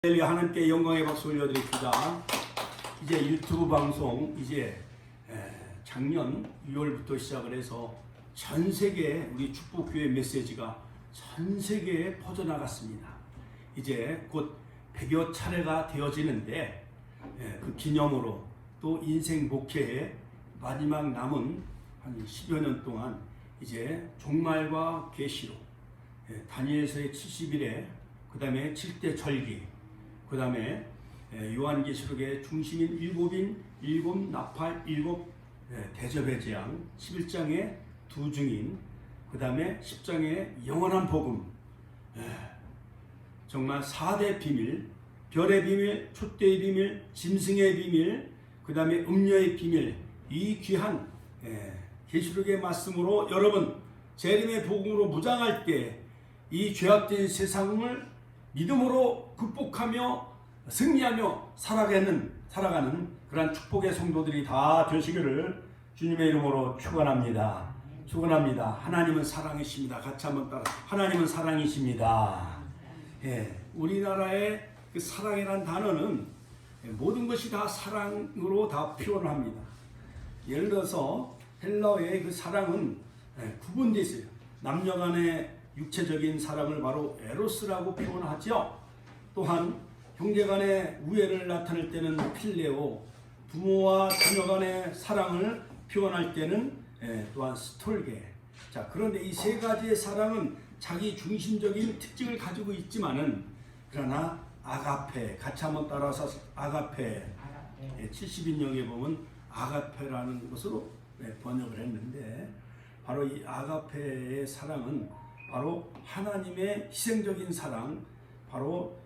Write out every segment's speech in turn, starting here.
하나님께 영광의 박수 올려드립니다. 이제 유튜브 방송 작년 6월부터 시작을 해서 전 세계 우리 축복교회 메시지가 전 세계에 퍼져나갔습니다. 이제 곧 100여 차례가 되어지는데 그 기념으로 또 인생 목회의 마지막 남은 한 10여 년 동안 이제 종말과 계시록, 다니엘서의 70일에 그 다음에 7대 절기, 그 다음에 요한계시록의 중심인 일곱 나팔, 대접의 재앙, 11장의 두 증인, 그 다음에 10장의 영원한 복음, 정말 4대 비밀, 별의 비밀, 촛대의 비밀, 짐승의 비밀, 그 다음에 음료의 비밀, 이 귀한 계시록의 말씀으로 여러분 재림의 복음으로 무장할 때 이 죄악된 세상을 믿음으로 극복하며 승리하며 살아가는 그러한 축복의 성도들이 다 되시기를 주님의 이름으로 축원합니다. 하나님은 사랑이십니다. 같이 한번 따라. 하나님은 사랑이십니다. 우리나라의 그 사랑이라는 단어는 모든 것이 다 사랑으로 다 표현을 합니다. 예를 들어서 헬라어의 그 사랑은 구분되어 있어요. 남녀 간의 육체적인 사랑을 바로 에로스라고 표현하죠. 또한 형제 간의 우애를 나타낼 때는 필레오, 부모와 자녀 간의 사랑을 표현할 때는 또한 스톨게. 자, 그런데 이 세 가지의 사랑은 자기 중심적인 특징을 가지고 있지만은 그러나 아가페, 같이 한번 따라서 아가페, 70인역에 보면 아가페라는 것으로 번역을 했는데 바로 이 아가페의 사랑은 바로 하나님의 희생적인 사랑, 바로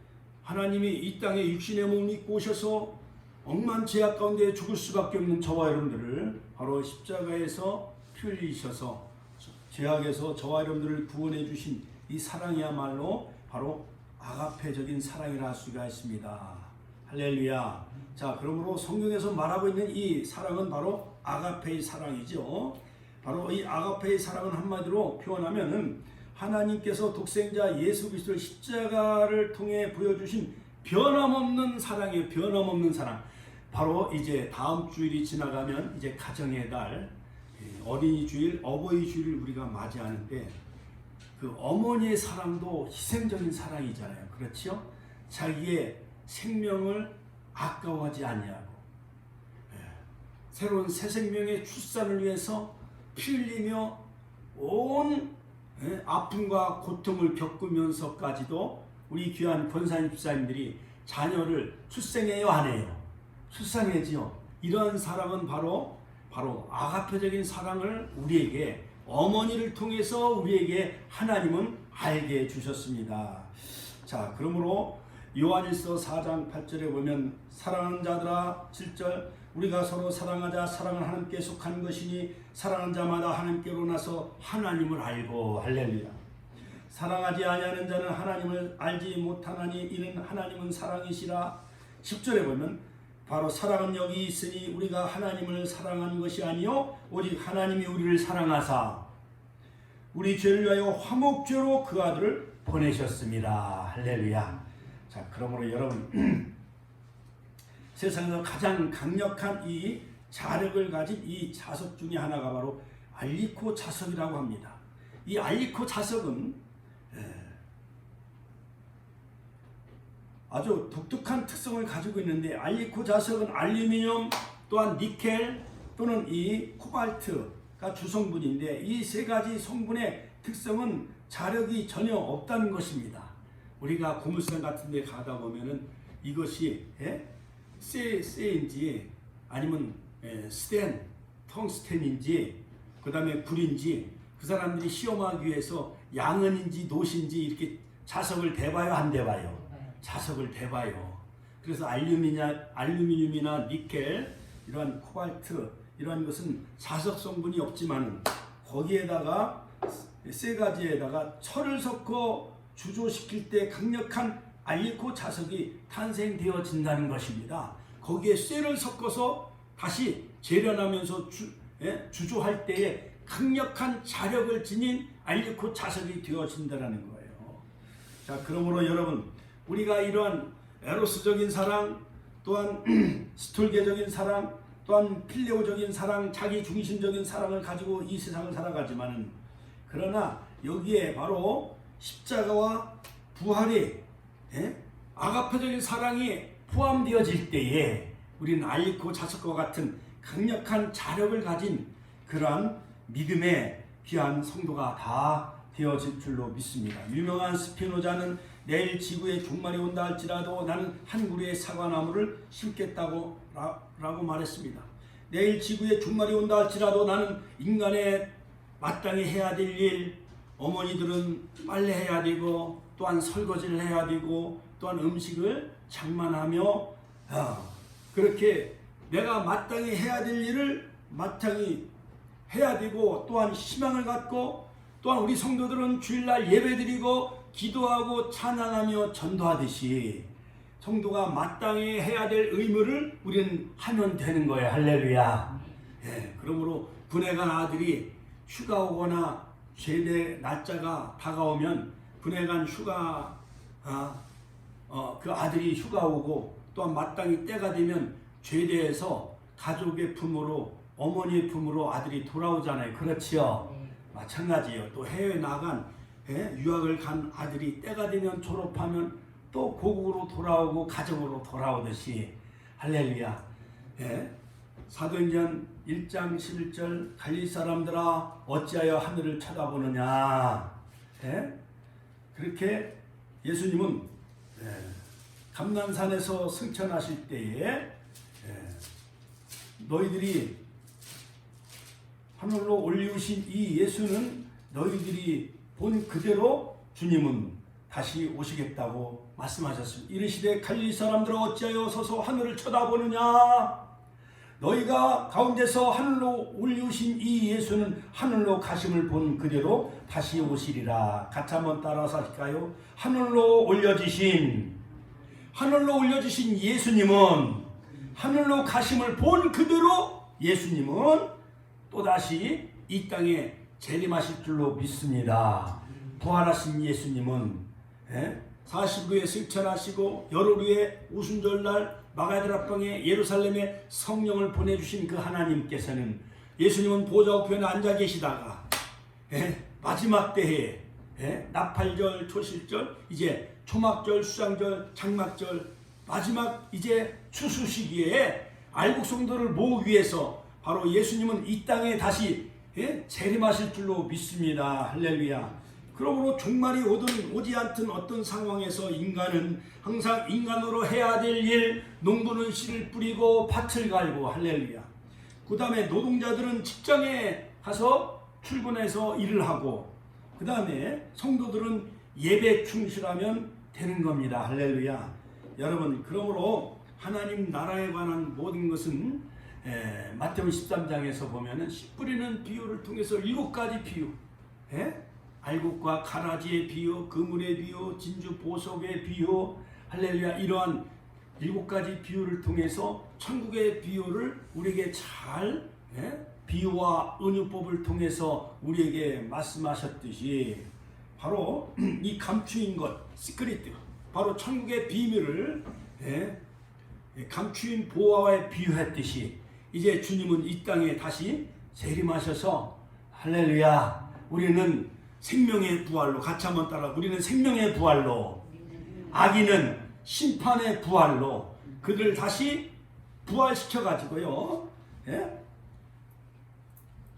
하나님이 이 땅에 육신의 몸을 입고 오셔서 억만 죄악 가운데 죽을 수밖에 없는 저와 여러분들을 바로 십자가에서 피 흘리셔서 죄악에서 저와 여러분들을 구원해 주신 이 사랑이야말로 바로 아가페적인 사랑이라 할 수가 있습니다. 할렐루야. 자, 그러므로 성경에서 말하고 있는 이 사랑은 바로 아가페의 사랑이죠. 바로 이 아가페의 사랑은 한마디로 표현하면은 하나님께서 독생자 예수 그리스도를 십자가를 통해 보여주신 변함없는 사랑이에요. 변함없는 사랑. 바로 이제 다음 주일이 지나가면 이제 가정의 달, 어린이 주일, 어버이 주일을 우리가 맞이하는데 그 어머니의 사랑도 희생적인 사랑이잖아요. 그렇죠? 자기의 생명을 아까워하지 아니하고 새로운 새 생명의 출산을 위해서 피 흘리며 온 아픔과 고통을 겪으면서까지도 우리 귀한 권사님 집사님들이 자녀를 출생해요, 안 해요? 출산해지요. 이런 사랑은 바로 아가페적인 사랑을 우리에게 어머니를 통해서 우리에게 하나님은 알게 해주셨습니다. 자, 그러므로 요한일서 4장 8절에 보면 사랑하는 자들아 7절 우리가 서로 사랑하자. 사랑은 하나님께 속한 것이니 사랑하는 자마다 하나님께로 나서 하나님을 알고. 할렐루야. 사랑하지 아니하는 자는 하나님을 알지 못하나니 이는 하나님은 사랑이시라. 10절에 보면 바로 사랑은 여기 있으니 우리가 하나님을 사랑한 것이 아니요 오직 하나님이 우리를 사랑하사 우리 죄를 위하여 화목제로 그 아들을 보내셨습니다. 할렐루야. 자, 그러므로 여러분 세상에서 가장 강력한 이 자력을 가진 이 자석 중에 하나가 바로 알리코 자석이라고 합니다. 이 알리코 자석은 아주 독특한 특성을 가지고 있는데 알리코 자석은 알루미늄 또한 니켈 또는 이 코발트가 주성분인데 이 세 가지 성분의 특성은 자력이 전혀 없다는 것입니다. 우리가 고물상 같은 데 가다 보면은 이것이 쇠인지 아니면 텅스텐인지 그 다음에 불인지 그 사람들이 시험하기 위해서 양은인지 노신지 이렇게 자석을 대봐요, 안 대봐요? 자석을 대봐요. 그래서 알루미늄이나 니켈, 이러한 코발트 이러한 것은 자석 성분이 없지만 거기에다가 세 가지에다가 철을 섞어 주조시킬 때 강력한 알리코 자석이 탄생되어진다는 것입니다. 거기에 쇠를 섞어서 다시 재련하면서 주조할 때에 강력한 자력을 지닌 알리코 자석이 되어진다는 거예요. 자, 그러므로 여러분 우리가 이러한 에로스적인 사랑, 또한 스톨게적인 사랑, 또한 필레오적인 사랑, 자기 중심적인 사랑을 가지고 이 세상을 살아가지만은, 그러나 여기에 바로 십자가와 부활의 아가페적인 사랑이 포함되어질 때에 우리는 아이코 자석과 같은 강력한 자력을 가진 그러한 믿음의 귀한 성도가 다 되어질 줄로 믿습니다. 유명한 스피노자는 내일 지구에 종말이 온다 할지라도 나는 한 그루의 사과나무를 심겠다고 라고 말했습니다. 내일 지구에 종말이 온다 할지라도 나는 인간의 마땅히 해야 될 일, 어머니들은 빨래해야 되고 또한 설거지를 해야 되고 또한 음식을 장만하며 그렇게 내가 마땅히 해야 될 일을 마땅히 해야 되고, 또한 희망을 갖고, 또한 우리 성도들은 주일날 예배드리고 기도하고 찬양하며 전도하듯이 성도가 마땅히 해야 될 의무를 우리는 하면 되는 거예요. 할렐루야. 그러므로 군에 간 아들이 휴가 오거나 제대 날짜가 다가오면 군에 간 휴가 그 아들이 휴가 오고 또한 마땅히 때가 되면 제대에서 가족의 품으로, 어머니의 품으로 아들이 돌아오잖아요. 그렇지요? 마찬가지예요. 또 해외 나간 유학을 간 아들이 때가 되면 졸업하면 또 고국으로 돌아오고 가정으로 돌아오듯이 할렐루야. 사도행전 1장 11절 갈릴리 사람들아 어찌하여 하늘을 쳐다보느냐. 그렇게 예수님은 감난산에서 승천하실 때에 너희들이 하늘로 올리우신 이 예수는 너희들이 본 그대로 주님은 다시 오시겠다고 말씀하셨습니다. 이르시되 갈릴리 사람들아 어찌하여 서서 하늘을 쳐다보느냐. 너희가 가운데서 하늘로 올리우신 이 예수는 하늘로 가심을 본 그대로 다시 오시리라. 같이 한번 따라서 할까요? 하늘로 올려지신 예수님은, 하늘로 가심을 본 그대로 예수님은 또다시 이 땅에 재림하실 줄로 믿습니다. 부활하신 예수님은 40일에 승천하시고 열흘 후에 오순절날 마가다락방에 예루살렘에 성령을 보내주신 그 하나님께서는, 예수님은 보좌 우편에 앉아 계시다가 마지막 때에 나팔절, 초실절, 이제 초막절, 수장절, 장막절, 마지막 이제 추수 시기에 알곡 성도를 모으기 위해서 바로 예수님은 이 땅에 다시 재림하실 줄로 믿습니다. 할렐루야. 그러므로 종말이 오든 오지 않든 어떤 상황에서 인간은 항상 인간으로 해야 될 일, 농부는 씨를 뿌리고 밭을 갈고, 할렐루야. 그 다음에 노동자들은 직장에 가서 출근해서 일을 하고, 그 다음에 성도들은 예배 충실하면 되는 겁니다. 할렐루야. 여러분, 그러므로 하나님 나라에 관한 모든 것은 마태복음 13장에서 보면은 씨 뿌리는 비유를 통해서 7가지 비유, 알곡과 가라지의 비유, 그물의 비유, 진주 보석의 비유, 할렐루야. 이러한 7가지 비유를 통해서 천국의 비유를 우리에게 잘 비유와 은유법을 통해서 우리에게 말씀하셨듯이, 바로 이 감추인 것, 시크릿, 바로 천국의 비밀을 감추인 보화에 비유했듯이 이제 주님은 이 땅에 다시 재림하셔서, 할렐루야, 우리는 생명의 부활로, 같이 한번 따라, 우리는 생명의 부활로, 악인은 심판의 부활로 그들을 다시 부활시켜가지고요,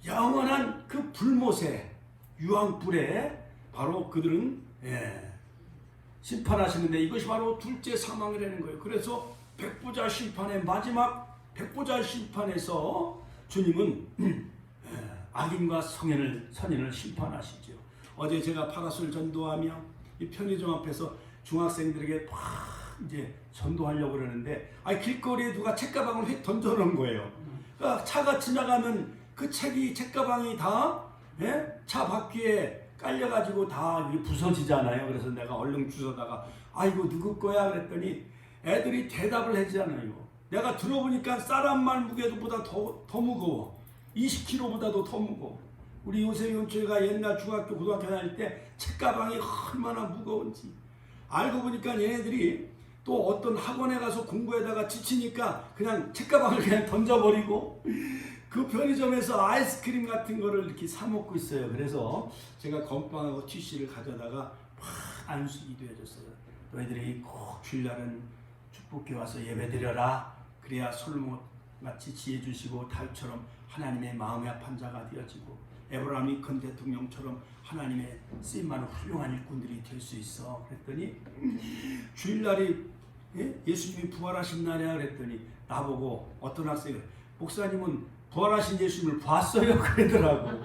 영원한 그 불못에, 유황불에 바로 그들은 심판하시는데, 이것이 바로 둘째 사망이라는 거예요. 그래서 백보자 심판의 마지막 백보자 심판에서 주님은 악인과 선인을 심판하시죠. 어제 제가 파가술 전도하며 이 편의점 앞에서 중학생들에게 막 이제 전도하려고 그러는데, 길거리에 누가 책가방을 휙 던져놓은 거예요. 그러니까 차가 지나가면 그 책가방이 다 차 바퀴에 깔려가지고 다 부서지잖아요. 그래서 내가 얼른 주워다가 이거 누구 거야 그랬더니 애들이 대답을 하잖아요. 내가 들어보니까 쌀한말 무게보다 더 무거워. 20kg보다도 더 무거워. 우리 요셉 교회가 옛날 중학교 고등학교 다닐 때 책가방이 얼마나 무거운지 알고 보니까 얘네들이 또 어떤 학원에 가서 공부에다가 지치니까 그냥 책가방을 그냥 던져버리고 그 편의점에서 아이스크림 같은 거를 이렇게 사 먹고 있어요. 그래서 제가 건빵하고 티슈를 가져다가 막 안수기도 해줬어요. 너희들이 꼭 주일날은 축복해 와서 예배드려라. 그래야 솔로몬같이 지혜 주시고 다윗처럼 하나님의 마음의 합한 자가 되어지고 에브라임 링컨 대통령처럼 하나님의 쓰임많은 훌륭한 일꾼들이 될 수 있어. 그랬더니 주일날이 예수님이 부활하신 날이야. 그랬더니 나보고 어떤 학생이 목사님은 부활하신 예수님을 봤어요? 그러더라고.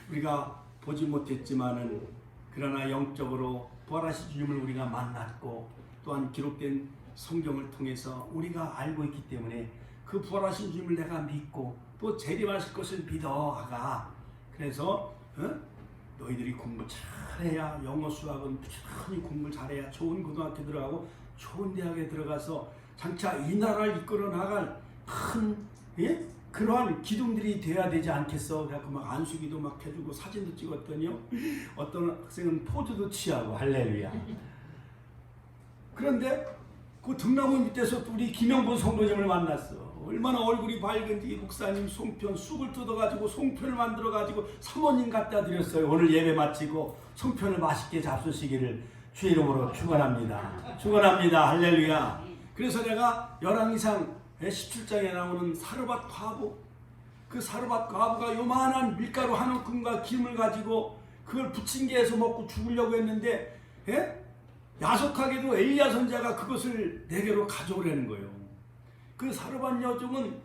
우리가 보지 못했지만은 그러나 영적으로 부활하신 주님을 우리가 만났고 또한 기록된 성경을 통해서 우리가 알고 있기 때문에 그 부활하신 주님을 내가 믿고 또 재림하실 것을 믿어가. 그래서 너희들이 공부 잘해야 영어 수학은 부지런히 공부를 잘해야 좋은 고등학교 들어가고 좋은 대학에 들어가서 장차 이 나라를 이끌어 나갈 큰 그러한 기둥들이 돼야 되지 않겠어. 그래서 막 안수기도 막 해주고 사진도 찍었더니요. 어떤 학생은 포즈도 취하고 할렐루야. 그런데 그 등나무 밑에서 우리 김영본 성도님을 만났어. 얼마나 얼굴이 밝은지 목사님 송편 쑥을 뜯어가지고 송편을 만들어가지고 사모님 갖다 드렸어요. 오늘 예배 마치고 송편을 맛있게 잡수시기를 주의 이름으로 축원합니다. 축원합니다. 할렐루야. 그래서 내가 열왕기상 17장에 나오는 사르밧 과부, 그 사르밧 과부가 요만한 밀가루 한 움큼과 김을 가지고 그걸 부침개에서 먹고 죽으려고 했는데 야속하게도 엘리야 선지자가 그것을 내게로 가져오라는 거예요. 그 사르밧 여종은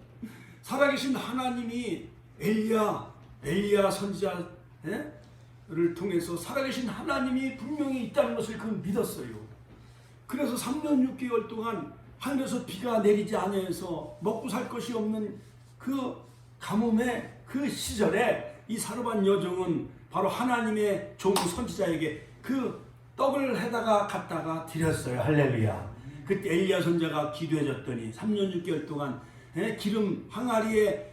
살아계신 하나님이 엘리야 선지자를 통해서 살아계신 하나님이 분명히 있다는 것을 그 믿었어요. 그래서 3년 6개월 동안 하늘에서 비가 내리지 않아서 먹고 살 것이 없는 그 가뭄의 그 시절에 이 사르밧 여종은 바로 하나님의 종 선지자에게 그 떡을 해다가 갖다가 드렸어요. 할렐루야. 그때 엘리야 선지자가 기도해줬더니 3년 6개월 동안 기름 항아리에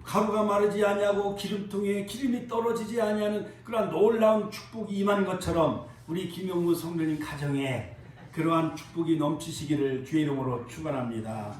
가루가 마르지 아니하고 기름통에 기름이 떨어지지 아니하는 그러한 놀라운 축복이 임한 것처럼 우리 김영무 성도님 가정에 그러한 축복이 넘치시기를 주의 이름으로 축원합니다.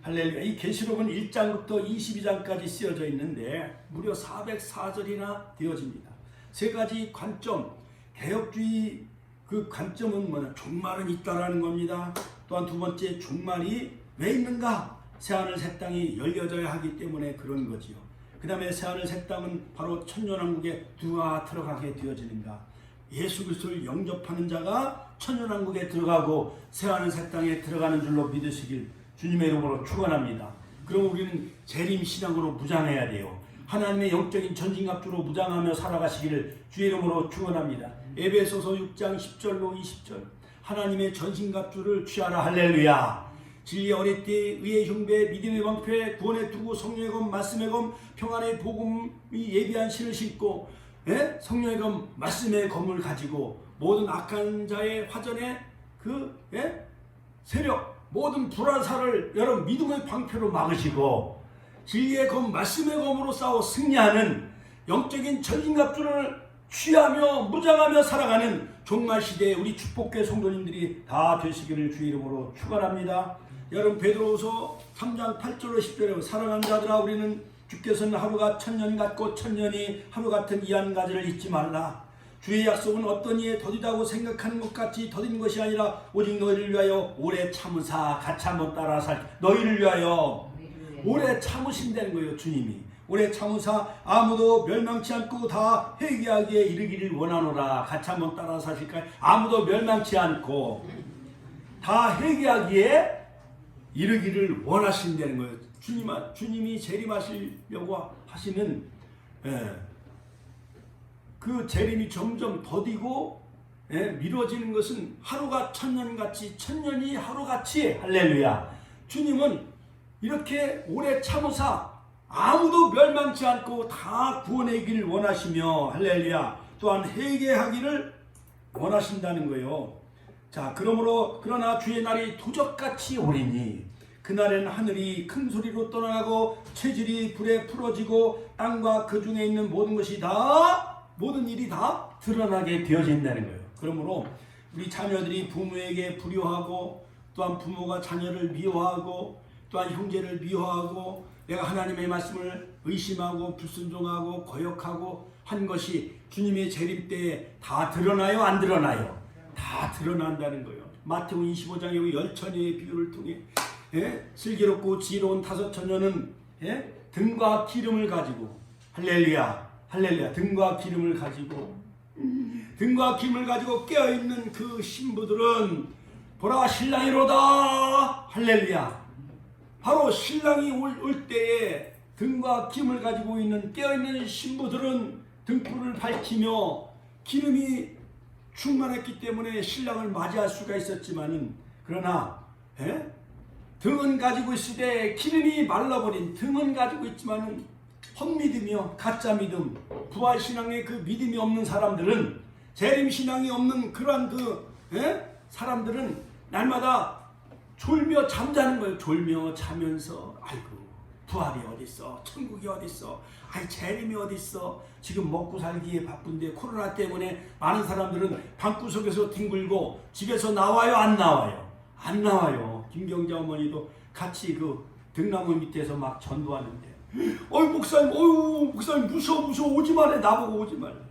할렐루야. 이 계시록은 1장부터 22장까지 쓰여져 있는데 무려 404절이나 되어집니다. 세 가지 관점, 개혁주의 그 관점은 뭐냐? 종말은 있다라는 겁니다. 또한 두 번째, 종말이 왜 있는가? 새하늘 새 땅이 열려져야 하기 때문에 그런 거지요. 그 다음에 새하늘 새 땅은 바로 천년왕국에 누가 들어가게 되어지는가? 예수 그리스도를 영접하는 자가 천년왕국에 들어가고 새하늘 새 땅에 들어가는 줄로 믿으시길 주님의 이름으로 축원합니다. 그럼 우리는 재림 신앙으로 무장해야 돼요. 하나님의 영적인 전진갑주로 무장하며 살아가시기를 주의 이름으로 축원합니다. 에베소서 6장 10절로 20절 하나님의 전신갑주를 취하라. 할렐루야. 진리의 어릿띠, 의의 흉배, 믿음의 방패, 구원의 투구, 성령의 검, 말씀의 검, 평안의 복음이 예비한 신을 신고 성령의 검, 말씀의 검을 가지고 모든 악한 자의 화전에 그 세력, 모든 불화사를 여러분 믿음의 방패로 막으시고 진리의 검, 말씀의 검으로 싸워 승리하는 영적인 전신갑주를 취하며 무장하며 살아가는 종말 시대에 우리 축복교회 성도님들이 다 되시기를 주의 이름으로 축원합니다. 여러분 베드로후서 3장 8절로 10절에 사랑하는 자들아 우리는 주께서는 하루가 천년 같고 천년이 하루 같은 이한가지를 잊지 말라. 주의 약속은 어떤 이에 더디다고 생각하는 것 같이 더딘 것이 아니라 오직 너희를 위하여 오래 참으사 같이 한번 따라 살 너희를 위하여 오래 참으신다는 거예요. 주님이 오래 참으사 아무도 멸망치 않고 다 회개하기에 이르기를 원하노라. 같이 한번 따라 사실까요? 아무도 멸망치 않고 다 회개하기에 이르기를 원하신다는 거예요. 주님이 재림하시려고 하시는 그 재림이 점점 더디고 미뤄지는 것은 하루가 천년같이 천년이 하루같이 할렐루야. 주님은 이렇게 오래 참으사 아무도 멸망치 않고 다 구원하기를 원하시며 할렐루야. 또한 회개하기를 원하신다는 거예요. 자, 그러나 주의 날이 도적같이 오리니 그날엔 하늘이 큰 소리로 떠나가고 체질이 불에 풀어지고 땅과 그 중에 있는 모든 것이 다 모든 일이 다 드러나게 되어진다는 거예요. 그러므로 우리 자녀들이 부모에게 불효하고 또한 부모가 자녀를 미워하고 또한 형제를 미워하고 내가 하나님의 말씀을 의심하고 불순종하고 거역하고 한 것이 주님의 재림 때에 다 드러나요? 안 드러나요? 다 드러난다는 거예요. 마태복음 25장의 열처녀의 비유를 통해 슬기롭고 지혜로운 5처녀는 등과 기름을 가지고 할렐루야 할렐루야 등과 기름을 가지고 깨어있는 그 신부들은 보라 신랑이로다 할렐루야. 바로 신랑이 올 때에 등과 기름을 가지고 있는 깨어있는 신부들은 등불을 밝히며 기름이 충만했기 때문에 신랑을 맞이할 수가 있었지만은 그러나 등은 가지고 있을 때 기름이 말라버린 등은 가지고 있지만은 헛믿음이요 가짜 믿음 부활신앙의 그 믿음이 없는 사람들은 재림신앙이 없는 그러한 사람들은 날마다 졸며 잠자는 거예요. 졸며 자면서 아이고 부활이 어딨어 천국이 어딨어 아이 재림이 어딨어 지금 먹고 살기에 바쁜데 코로나 때문에 많은 사람들은 방구석에서 뒹굴고 집에서 나와요 안 나와요? 안 나와요. 김경자 어머니도 같이 그 등나무 밑에서 막 전도하는데 목사님 무서워 오지 말래 나보고 오지 말래.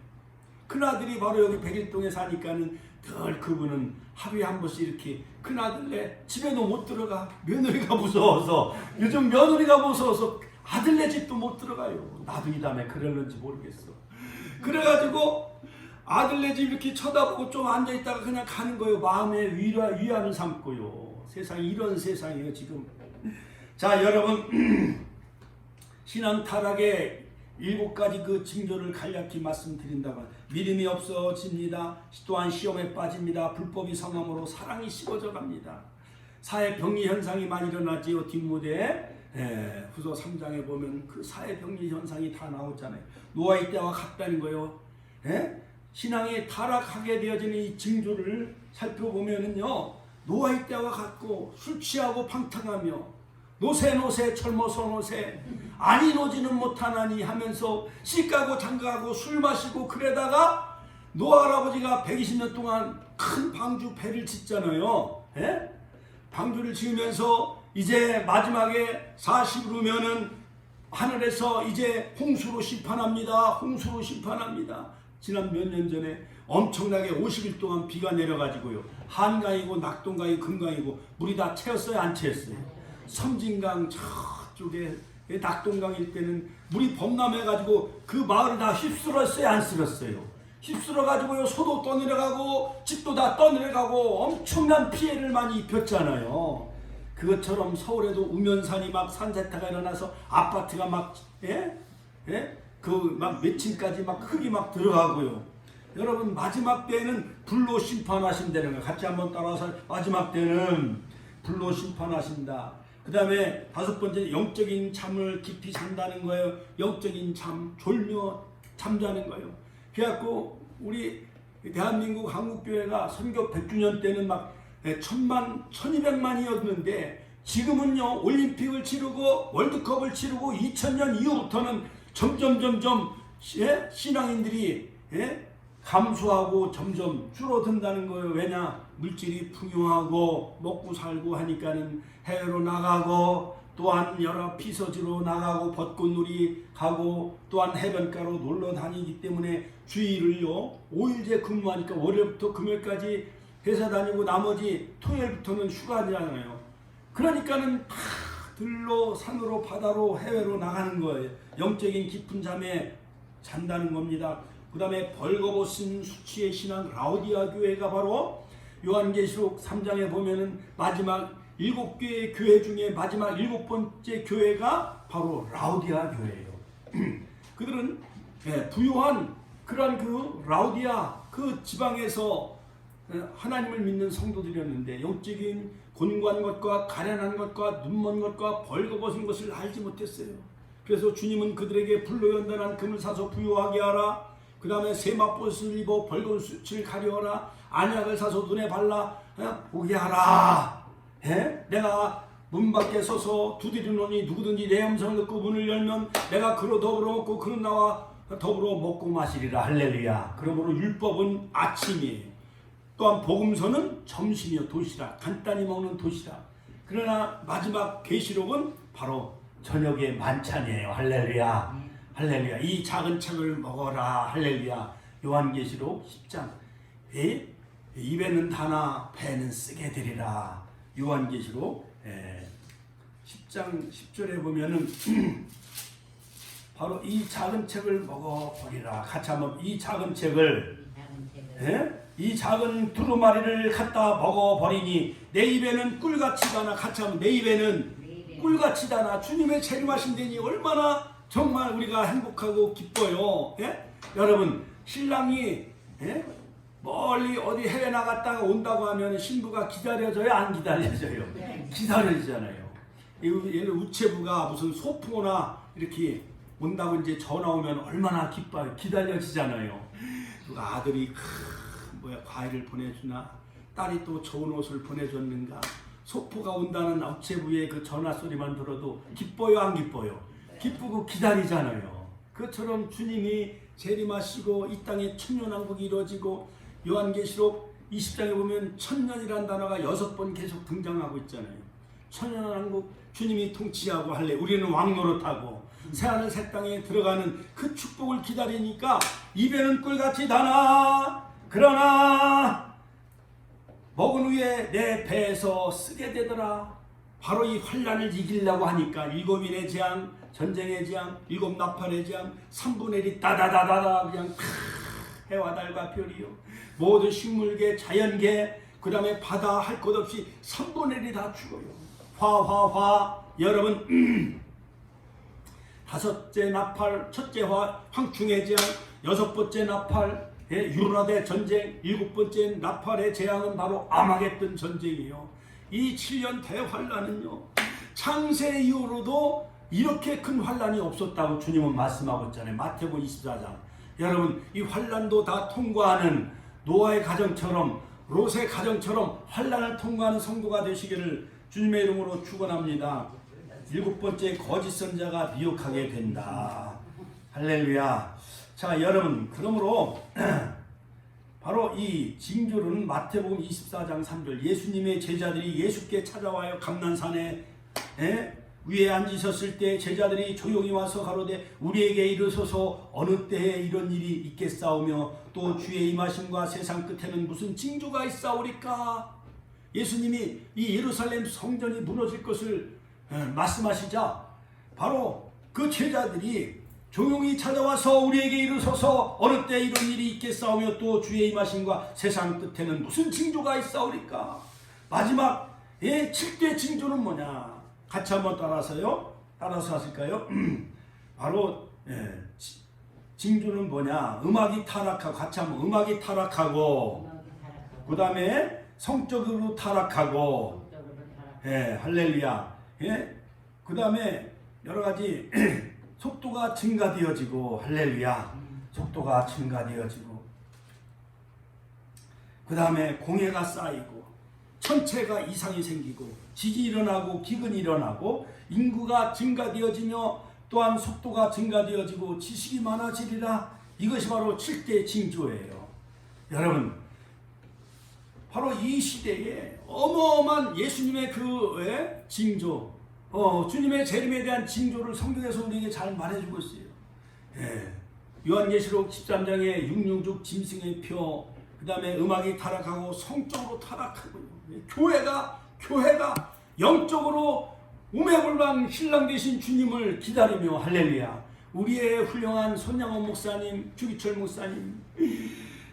큰아들이 바로 여기 백일동에 사니까는 늘 그분은 하루에 한 번씩 이렇게 큰아들네 집에도 못 들어가 며느리가 무서워서 요즘 며느리가 무서워서 아들네 집도 못 들어가요. 나도 이 다음에 그랬는지 모르겠어. 그래가지고 아들네 집 이렇게 쳐다보고 좀 앉아있다가 그냥 가는 거예요. 마음에 위안을 삼고요. 세상이 이런 세상이에요 지금. 자 여러분 신앙 타락의 7가지 그 징조를 간략히 말씀드린다면 믿음이 없어집니다. 또한 시험에 빠집니다. 불법이 성함으로 사랑이 식어져 갑니다. 사회 병리 현상이 많이 일어나지요. 뒷무대에 후서 3장에 보면 그 사회 병리 현상이 다 나오잖아요. 노아의 때와 같다는 거예요. 신앙이 타락하게 되어지는 이 징조를 살펴보면은요 노아의 때와 같고 술 취하고 방탕하며 노새 철모소노새 아니 노지는 못하나니 하면서 씻가고 장가고 술 마시고 그러다가 노아 할아버지가 120년 동안 큰 방주 배를 짓잖아요. 방주를 지으면서 이제 마지막에 40으로면은 하늘에서 이제 홍수로 심판합니다. 지난 몇 년 전에 엄청나게 50일 동안 비가 내려가지고요. 한강이고 낙동강이고 금강이고 물이 다 채웠어요 안 채웠어요? 섬진강 저쪽에 낙동강일 때는 물이 범람해가지고 그 마을을 다 휩쓸었어요 안 쓸었어요? 휩쓸어가지고요 소도 떠내려가고 집도 다 떠내려가고 엄청난 피해를 많이 입혔잖아요. 그것처럼 서울에도 우면산이 막 산세타가 일어나서 아파트가 막 그 막 며칠까지 막 흙이 막 들어가고요. 여러분 마지막 때는 불로 심판하신다는 거예요. 같이 한번 따라서 마지막 때는 불로 심판하신다. 그 다음에 5번째 영적인 잠을 깊이 잔다는 거예요. 영적인 잠 졸며 잠자는 거예요. 그래갖고 우리 대한민국 한국교회가 선교 100주년 때는 막 1000만 1200만이었는데 지금은요 올림픽을 치르고 월드컵을 치르고 2000년 이후부터는 점점 신앙인들이 감소하고 점점 줄어든다는 거예요. 왜냐? 물질이 풍요하고 먹고 살고 하니까는 해외로 나가고 또한 여러 피서지로 나가고 벚꽃놀이 가고 또한 해변가로 놀러 다니기 때문에 주일을요 5일제 근무하니까 월요일부터 금요일까지 회사 다니고 나머지 토요일부터는 휴가잖아요. 그러니까는 다 들로 산으로 바다로 해외로 나가는 거예요. 영적인 깊은 잠에 잔다는 겁니다. 그 다음에 벌거벗은 수치의 신앙 라오디아 교회가 바로 요한계시록 3장에 보면은 마지막 7개의 교회 중에 마지막 7번째 교회가 바로 라오디아 교회예요. 그들은 부요한 그런 그 라오디아 그 지방에서 하나님을 믿는 성도들이었는데 영적인 곤고한 것과 가련한 것과 눈먼 것과 벌거벗은 것을 알지 못했어요. 그래서 주님은 그들에게 불로 연단한 금을 사서 부요하게 하라. 그 다음에 세마포옷을 입어 벌거벗은 수치를 가려하라. 안약을 사서 눈에 발라 보게 하라. 내가 문 밖에 서서 두드리노니 누구든지 내 음성을 듣고 문을 열면 내가 그로 더불어 먹고 그는 나와 더불어 먹고 마시리라. 할렐루야. 그러므로 율법은 아침이에요. 또한 복음서는 점심이요 도시락, 간단히 먹는 도시락. 그러나 마지막 계시록은 바로 저녁의 만찬이에요. 할렐루야. 할렐루야. 이 작은 책을 먹어라. 할렐루야. 요한계시록 10장. 입에는 다나 배는 쓰게 되리라. 요한계시록 10장 10절에 보면은 바로 이 작은 책을 먹어버리라. 같이 한번 이 작은 책을 이 작은 두루마리를 갖다 먹어버리니 내 입에는 꿀같이 다나. 같이 한번 내 입에는 꿀같이 다나. 주님의 재림하신다니 얼마나 정말 우리가 행복하고 기뻐요. 여러분 신랑이 멀리 어디 해외 나갔다가 온다고 하면 신부가 기다려져요? 안 기다려져요? 기다려지잖아요. 얘는 우체부가 무슨 소풍이나 이렇게 온다고 이제 전화 오면 얼마나 기뻐요. 기다려지잖아요. 누가 아들이 과일을 보내주나, 딸이 또 좋은 옷을 보내줬는가, 소포가 온다는 우체부의 그 전화 소리만 들어도 기뻐요, 안 기뻐요? 기쁘고 기다리잖아요. 그처럼 주님이 재림하시고 이 땅에 천년왕국이 이루어지고 요한계시록 20장에 보면 천년이라는 단어가 6번 계속 등장하고 있잖아요. 천년왕국 주님이 통치하고 할래. 우리는 왕노릇하고 새하늘 새 땅에 들어가는 그 축복을 기다리니까 입에는 꿀같이 다나. 그러나 먹은 후에 내 배에서 쓰게 되더라. 바로 이 환난을 이기려고 하니까 일곱인의 재앙, 전쟁의 재앙, 일곱 나팔의 재앙, 3분의 1이 따다다다다 그냥 해와 달과 별이요, 모든 식물계, 자연계, 그 다음에 바다 할 것 없이 3분의 1이 다 죽어요. 화화화. 여러분 다섯째 나팔, 첫째 황충의 재앙, 여섯 번째 나팔 유라대 전쟁, 일곱 번째 나팔의 재앙은 바로 아마겟돈 전쟁이에요. 이 7년 대환란은요 창세 이후로도 이렇게 큰 환란이 없었다고 주님은 말씀하고 있잖아요. 마태복음 24장. 여러분 이 환란도 다 통과하는 노아의 가정처럼, 롯의 가정처럼 환란을 통과하는 성도가 되시기를 주님의 이름으로 축원합니다. 일곱 번째 거짓 선자가 미혹하게 된다. 할렐루야. 자 여러분, 그러므로 바로 이 징조는 마태복음 24장 3절, 예수님의 제자들이 예수께 찾아와요. 감난산에 위에 앉으셨을 때 제자들이 조용히 와서 가로되 우리에게 이르소서 어느 때에 이런 일이 있겠사오며 또 주의 임하심과 세상 끝에는 무슨 징조가 있사오리까. 예수님이 이 예루살렘 성전이 무너질 것을 말씀하시자 바로 그 제자들이 조용히 찾아와서 우리에게 이르소서 어느 때 이런 일이 있겠사오며 또 주의 임하심과 세상 끝에는 무슨 징조가 있사오리까. 마지막 7대 징조는 뭐냐. 같이 한번 따라서 하실까요? 바로 징조는 뭐냐. 음악이 타락하고, 같이 한번 음악이 타락하고, 그 다음에 성적으로 타락하고, 할렐루야. 그 다음에 여러가지 속도가 증가되어지고, 할렐루야. 속도가 증가되어지고, 그 다음에 공해가 쌓이고, 천체가 이상이 생기고, 지진이 일어나고, 기근이 일어나고, 인구가 증가되어지며, 또한 속도가 증가되어지고, 지식이 많아지리라. 이것이 바로 7대 징조예요. 여러분, 바로 이 시대에 어마어마한 예수님의 그 징조, 주님의 재림에 대한 징조를 성경에서 우리에게 잘 말해주고 있어요. 요한계시록 13장에 666 짐승의 표, 그 다음에 음악이 타락하고 성적으로 타락하고요. 교회가 영적으로 우매불망 신랑 되신 주님을 기다리며, 할렐루야. 우리의 훌륭한 손양원 목사님, 주기철 목사님,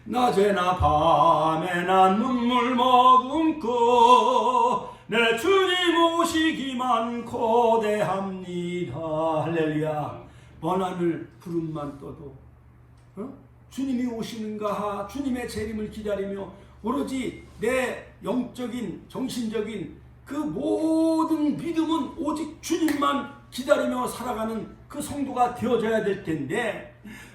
낮에나 밤에나 눈물 머금고 내 주님 오시기만 고대합니다. 할렐루야. 먼 하늘 구름만 떠도 주님이 오시는가, 주님의 재림을 기다리며 오로지 내 영적인 정신적인 그 모든 믿음은 오직 주님만 기다리며 살아가는 그 성도가 되어져야 될 텐데,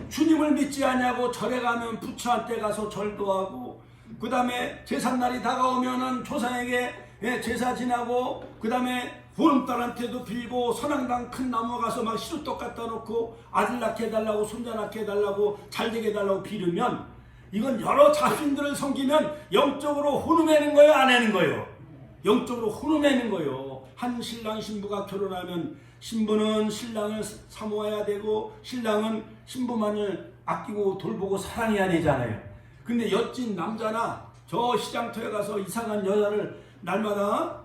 주님을 믿지 않냐고 절에 가면 부처한테 가서 절도 하고, 그 다음에 제삿날이 다가오면은 조상에게 제사 지나고, 그 다음에 보름달한테도 빌고, 선앙당 큰 나무 가서 막 시루떡 갖다 놓고 아들 낳게 해달라고, 손자 낳게 해달라고, 잘되게 해달라고 빌으면 이건 여러 자신들을 섬기면 영적으로 혼음하는 거예요, 안 하는 거예요? 영적으로 혼음하는 거예요. 한 신랑 신부가 결혼하면 신부는 신랑을 사모해야 되고 신랑은 신부만을 아끼고 돌보고 사랑해야 되잖아요. 근데 멋진 남자나 저 시장터에 가서 이상한 여자를 날마다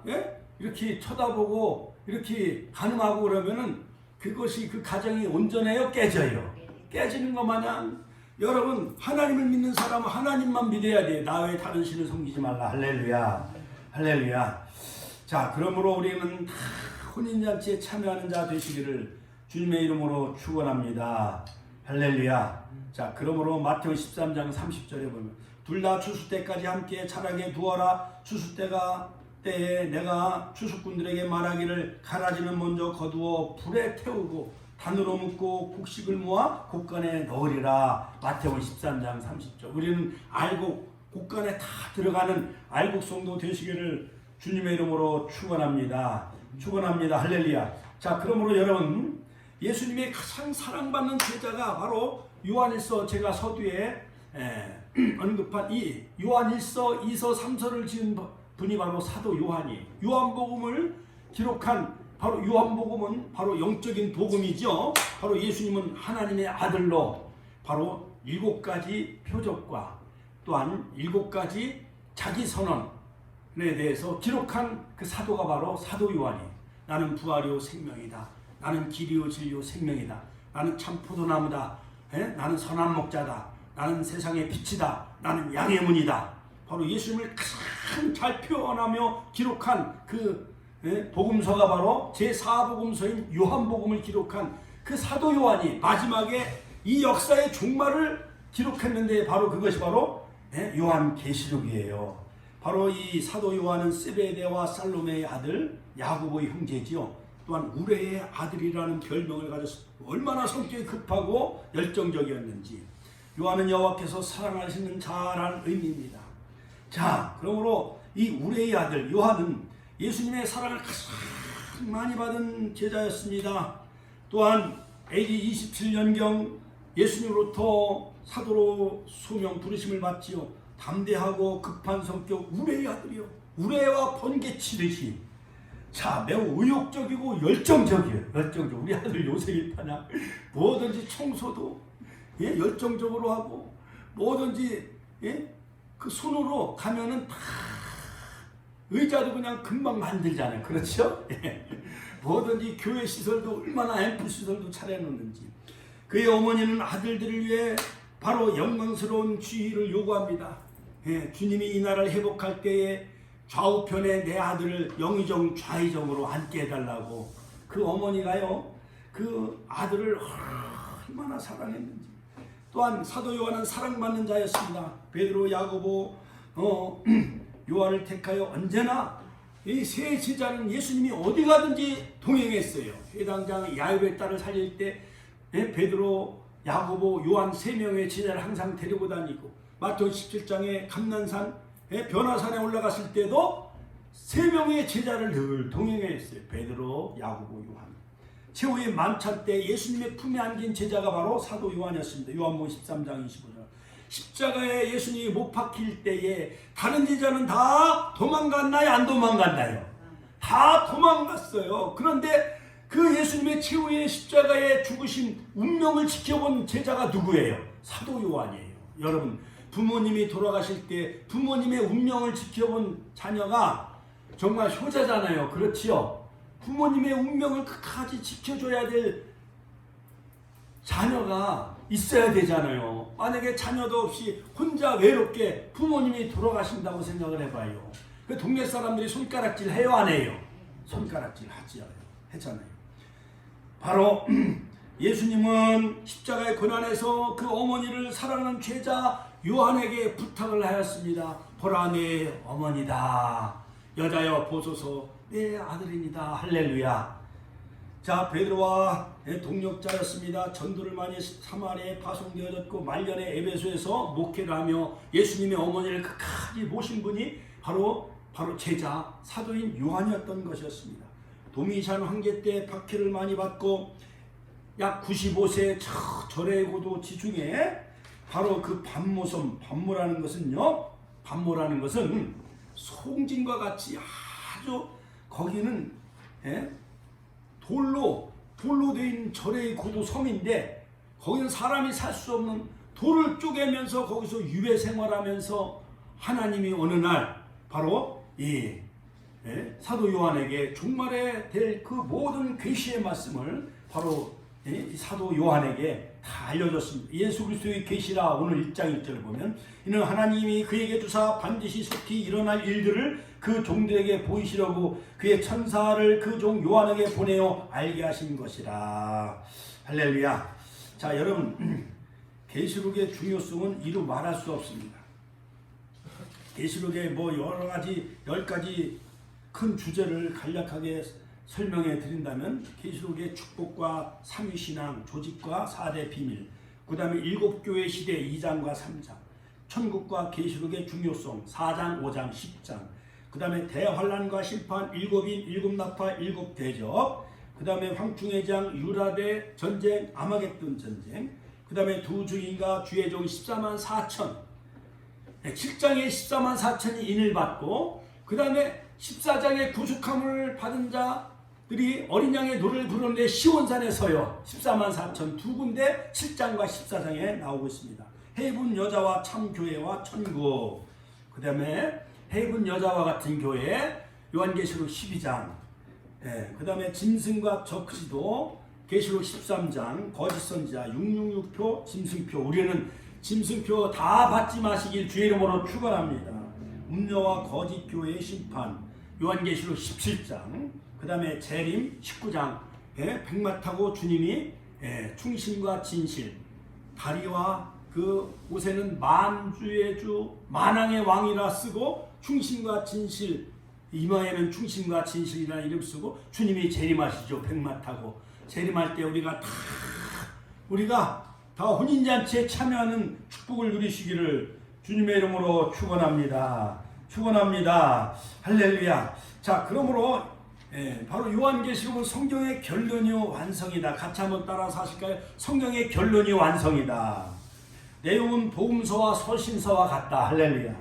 이렇게 쳐다보고 이렇게 가늠하고 그러면은 그것이 그 가정이 온전해요, 깨져요? 깨지는 것 마냥 여러분 하나님을 믿는 사람은 하나님만 믿어야 돼. 나 외에 다른 신을 섬기지 말라. 할렐루야, 할렐루야. 자, 그러므로 우리는 다 혼인잔치에 참여하는 자 되시기를 주님의 이름으로 축원합니다. 할렐루야. 자, 그러므로 마태오 13장 30절에 보면 둘 다 추수 때까지 함께 자라게 두어라. 추수 때에 내가 추수꾼들에게 말하기를 가라지는 먼저 거두어 불에 태우고 단으로 묶고 곡식을 모아 곡간에 넣으리라. 마태오 13장 30절. 우리는 알곡, 곡간에 다 들어가는 알곡성도 되시기를 주님의 이름으로 축원합니다. 축원합니다. 할렐루야. 자, 그러므로 여러분 예수님의 가장 사랑받는 제자가 바로 요한일서, 제가 서두에 언급한 이 요한일서, 2서, 3서를 지은 분이 바로 사도 요한이에요. 요한복음을 기록한 바로 요한복음은 바로 영적인 복음이죠. 바로 예수님은 하나님의 아들로 바로 7가지 표적과 또한 7가지 자기 선언에 대해서 기록한 그 사도가 바로 사도 요한이에요. 나는 부활이요 생명이다. 나는 길이요 진리요 생명이다. 나는 참 포도나무다. 나는 선한 목자다. 나는 세상의 빛이다. 나는 양의 문이다. 바로 예수님을 가장 잘 표현하며 기록한 그 복음서가 바로 제4복음서인 요한복음을 기록한 그 사도 요한이 마지막에 이 역사의 종말을 기록했는데 바로 그것이 바로 요한계시록이에요. 바로 이 사도 요한은 세베대와 살로메의 아들 야고보의 형제지요. 또한 우레의 아들이라는 별명을 가졌어. 얼마나 성격이 급하고 열정적이었는지. 요한은 여호와께서 사랑하시는 자라는 의미입니다. 자, 그러므로 이 우레의 아들 요한은 예수님의 사랑을 가장 많이 받은 제자였습니다. 또한 AD 27년경 예수님으로부터 사도로 소명 부르심을 받지요. 담대하고 급한 성격 우레의 아들이요. 우레와 번개치듯이. 자, 매우 의욕적이고 열정적이에요. 열정적. 우리 아들 요셉이 파냐. 뭐든지 청소도 열정적으로 하고 뭐든지 그 손으로 가면은 다 의자도 그냥 금방 만들잖아요. 그렇죠? 뭐든지 교회 시설도 얼마나 앰플 시설도 차려놓는지. 그의 어머니는 아들들을 위해 바로 영광스러운 지위를 요구합니다. 주님이 이 나라를 회복할 때에 좌우편에 내 아들을 영의정 좌의정으로 앉게 해달라고. 그 어머니가요, 그 아들을 얼마나 사랑했는지. 또한 사도 요한은 사랑받는 자였습니다. 베드로, 야고보, 요한을 택하여 언제나 이 세 제자는 예수님이 어디 가든지 동행했어요. 회당장 야곱의 딸을 살릴 때 베드로, 야고보, 요한 3명의 제자를 항상 데리고 다니고, 마태오 17장에 감난산 변화산에 올라갔을 때도 3명의 제자를 늘 동행했어요. 베드로, 야고보, 요한. 최후의 만찬 때 예수님의 품에 안긴 제자가 바로 사도 요한이었습니다. 요한복음 13장 25절. 십자가에 예수님이 못 박힐 때에 다른 제자는 다 도망갔나요? 안 도망갔나요? 다 도망갔어요. 그런데 그 예수님의 최후의 십자가에 죽으신 운명을 지켜본 제자가 누구예요? 사도 요한이에요. 여러분, 부모님이 돌아가실 때 부모님의 운명을 지켜본 자녀가 정말 효자잖아요. 그렇지요? 부모님의 운명을 끝까지 지켜줘야 될 자녀가 있어야 되잖아요. 만약에 자녀도 없이 혼자 외롭게 부모님이 돌아가신다고 생각을 해봐요. 그 동네 사람들이 손가락질 해요, 안 해요? 손가락질 하지요. 했잖아요. 바로 예수님은 십자가의 고난에서 그 어머니를 사랑하는 제자 요한에게 부탁을 하였습니다. 보라, 내 어머니다. 여자여 보소서, 내 아들입니다. 할렐루야. 자, 베드로와 동력자였습니다. 전도를 많이 사마리아에 파송되어졌고 말년에 에베소에서 목회를 하며 예수님의 어머니를 끝까지 모신 분이 바로 제자 사도인 요한이었던 것이었습니다. 도미산 황제 때 박해를 많이 받고 약 95세 절의 고도 지중해 바로 그 반모라는 것은요, 반모라는 것은 송진과 같이 아주 거기는 돌로 된 절의 고도 섬인데 거기는 사람이 살 수 없는 돌을 쪼개면서 거기서 유배 생활하면서 하나님이 어느 날 바로 이 사도 요한에게 종말에 될 그 모든 계시의 말씀을 바로 이 사도 요한에게 다 알려줬습니다. 예수 그리스도의 계시라 오늘 1장 1절을 보면 이는 하나님이 그에게 주사 반드시 속히 일어날 일들을 그 종들에게 보이시려고 그의 천사를 그 종 요한에게 보내어 알게 하신 것이라. 할렐루야. 자, 여러분, 계시록의 중요성은 이루 말할 수 없습니다. 계시록에 뭐 여러 가지 10가지 큰 주제를 간략하게 설명해 드린다면 계시록의 축복과 삼위신앙, 조직과 4대 비밀, 그 다음에 7교회 시대 2장과 3장, 천국과 계시록의 중요성 4장, 5장, 10장, 그 다음에 대환란과 심판, 7인, 7나파, 7대접, 그 다음에 황충의 장, 유라대 전쟁, 아마겟돈 전쟁, 그 다음에 두 주인과 주의 종 14만 4천, 7장에 14만 4천이 인을 받고, 그 다음에 14장에 구속함을 받은 자들이 어린 양의 노래를 부르는데 시온산에 서요. 14만 4천 두 군데 7장과 14장에 나오고 있습니다. 해분 여자와 참 교회와 천국, 그 다음에 해분 여자와 같은 교회, 요한계시록 12장, 그 다음에 짐승과 적그리스도, 계시록 13장, 거짓 선지자, 666표, 짐승표. 우리는 짐승표 다 받지 마시길 주의 이름으로 축원합니다. 음녀와 거짓 교회의 심판, 요한계시록 17장, 그 다음에 재림 19장, 백마 타고 주님이 충신과 진실, 다리와 그 옷에는 만주의 주, 만왕의 왕이라 쓰고 충신과 진실, 이마에는 충신과 진실이라는 이름 쓰고 주님이 재림하시죠. 백마 타고 재림할 때 우리가 다 혼인잔치에 참여하는 축복을 누리시기를 주님의 이름으로 축원합니다. 축원합니다. 할렐루야. 자, 그러므로 바로 요한계시록은 성경의 결론이 완성이다. 같이 한번 따라서 하실까요? 성경의 결론이 완성이다. 내용은 복음서와 서신서와 같다. 할렐루야.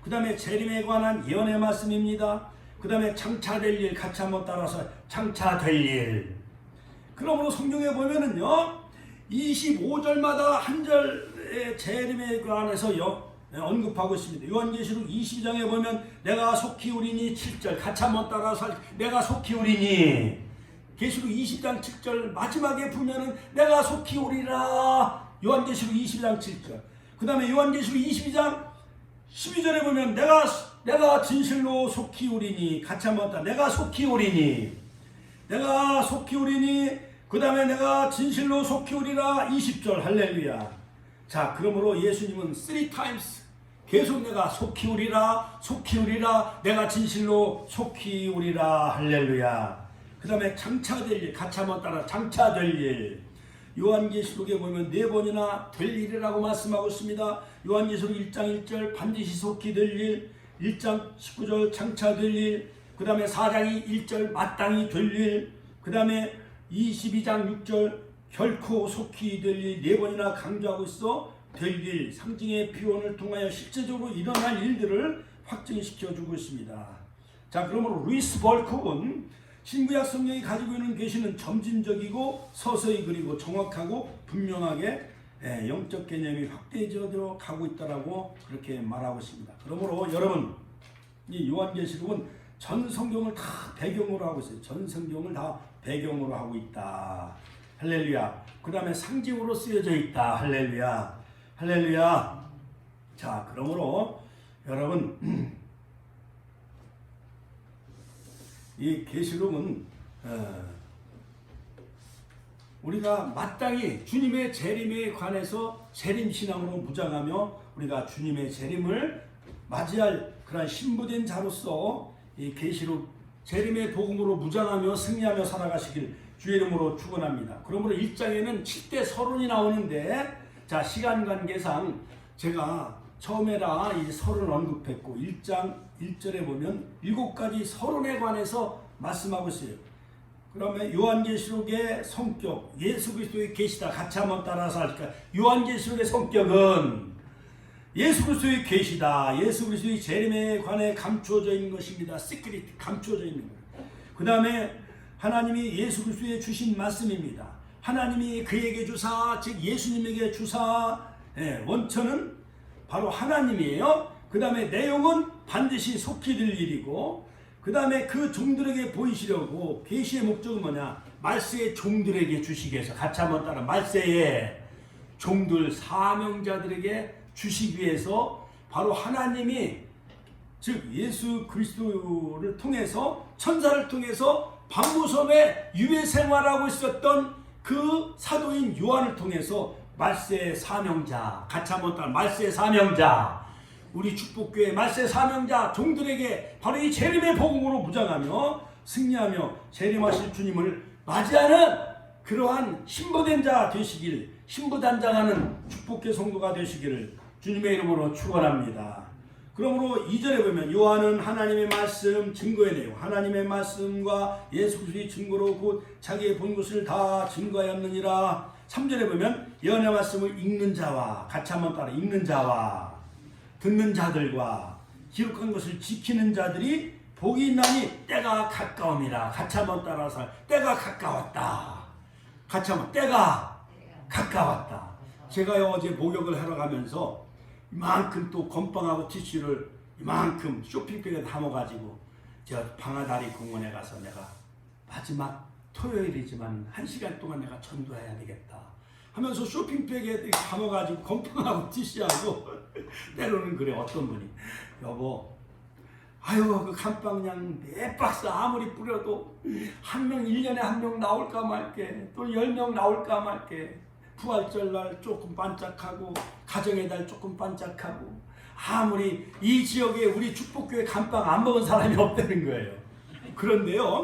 그 다음에 재림에 관한 예언의 말씀입니다. 그 다음에 장차될 일, 같이 한번 따라서 장차될 일. 그러므로 성경에 보면은요, 25절마다 한 절의 재림에 관해서 언급하고 있습니다. 요한계시록 22장에 보면 내가 속히 오리니 7절, 같이 한번 따라서 내가 속히 오리니. 계시록 20장 7절 마지막에 보면은 내가 속히 오리라. 요한계시록 22장 7절. 그 다음에 요한계시록 22장 12절에 보면 내가 진실로 속히 오리니. 같이 한번 따라 내가 속히 오리니. 내가 속히 오리니. 그 다음에 내가 진실로 속히 오리라. 20절. 할렐루야. 자, 그러므로 예수님은 3times 계속 내가 속히 오리라, 속히 오리라, 내가 진실로 속히 오리라. 할렐루야. 그 다음에 장차될 일, 같이 한번 따라 장차될 일. 요한계시록에 보면 4번이나 될 일이라고 말씀하고 있습니다. 요한계시록 1장 1절 반드시 속히 될 일, 1장 19절 장차될 일, 그 다음에 4장이 1절 마땅히 될 일, 그 다음에 22장 6절 결코 속히 될 일 4번이나 강조하고 있어. 될 일, 상징의 표현을 통하여 실제적으로 일어날 일들을 확증시켜주고 있습니다. 자, 그러므로 루이스 벌크는 신구약 성경이 가지고 있는 계시는 점진적이고 서서히 그리고 정확하고 분명하게 영적 개념이 확대되어 가고 있다라고 그렇게 말하고 있습니다. 그러므로 여러분, 이 요한계시록은 전 성경을 다 배경으로 하고 있어요. 전 성경을 다 배경으로 하고 있다. 할렐루야. 그 다음에 상징으로 쓰여져 있다. 할렐루야. 할렐루야. 자, 그러므로 여러분, 이 계시록은 우리가 마땅히 주님의 재림에 관해서 재림신앙으로 무장하며 우리가 주님의 재림을 맞이할 그런 신부된 자로서 이 계시록 재림의 복음으로 무장하며 승리하며 살아가시길 주의 이름으로 축원합니다. 그러므로 1장에는 7대 서론이 나오는데, 자, 시간 관계상 제가 처음에라 이 서론 언급했고 1장 1절에 보면 7가지 서론에 관해서 말씀하고 있어요. 그러면 요한계시록의 성격, 예수 그리스도의 계시다. 같이 한번 따라서 할까요? 요한계시록의 성격은 예수 그리스도의 계시다. 예수 그리스도의 재림에 관해 감추어져 있는 것입니다. 시크릿, 감추어져 있는 거예요. 그 다음에 하나님이 예수 그리스도에 주신 말씀입니다. 하나님이 그에게 주사, 즉 예수님에게 주사, 원천은 바로 하나님이에요. 그 다음에 내용은 반드시 속히 될 일이고, 그 다음에 그 종들에게 보이시려고 계시의 목적은 뭐냐? 말세의 종들에게 주시기 위해서. 같이 한번 따라. 말세의 종들, 사명자들에게 주시기 위해서 바로 하나님이, 즉 예수 그리스도를 통해서, 천사를 통해서 반모섬에 유해 생활하고 있었던 그 사도인 요한을 통해서 말세의 사명자, 같이 한번 따라. 말세의 사명자, 우리 축복교회 말세 사명자 종들에게 바로 이 재림의 복음으로 무장하며 승리하며 재림하실 주님을 맞이하는 그러한 신부된 자 되시길, 신부단장하는 축복교회 성도가 되시기를 주님의 이름으로 축원합니다. 그러므로 2절에 보면 요한은 하나님의 말씀 증거의 내용, 하나님의 말씀과 예수 그리스도의 증거로 곧 자기의 본 것을 다 증거하였느니라. 3절에 보면 예언의 말씀을 읽는 자와, 같이 한번 따라, 읽는 자와 듣는 자들과 기록한 것을 지키는 자들이 복이 있나니 때가 가까움이라. 같이 한번 따라서, 때가 가까웠다. 같이 한번, 때가 가까웠다. 제가요 어제 목욕을 하러 가면서 이만큼 또 건빵하고 티슈를 이만큼 쇼핑백에 담아가지고 제가 방아다리 공원에 가서 내가 마지막 토요일이지만 1시간 동안 내가 전도해야 되겠다 하면서 쇼핑백에 담아가지고 건빵하고 티슈하고 때로는 그래. 어떤 분이 여보, 아유 그 감빵냥 4박스 아무리 뿌려도 한 명 1년에 한 명 나올까 말게, 또 10명 나올까 말게, 부활절날 조금 반짝하고 가정의 달 조금 반짝하고, 아무리 이 지역에 우리 축복교회 감빵 안 먹은 사람이 없다는 거예요. 그런데요,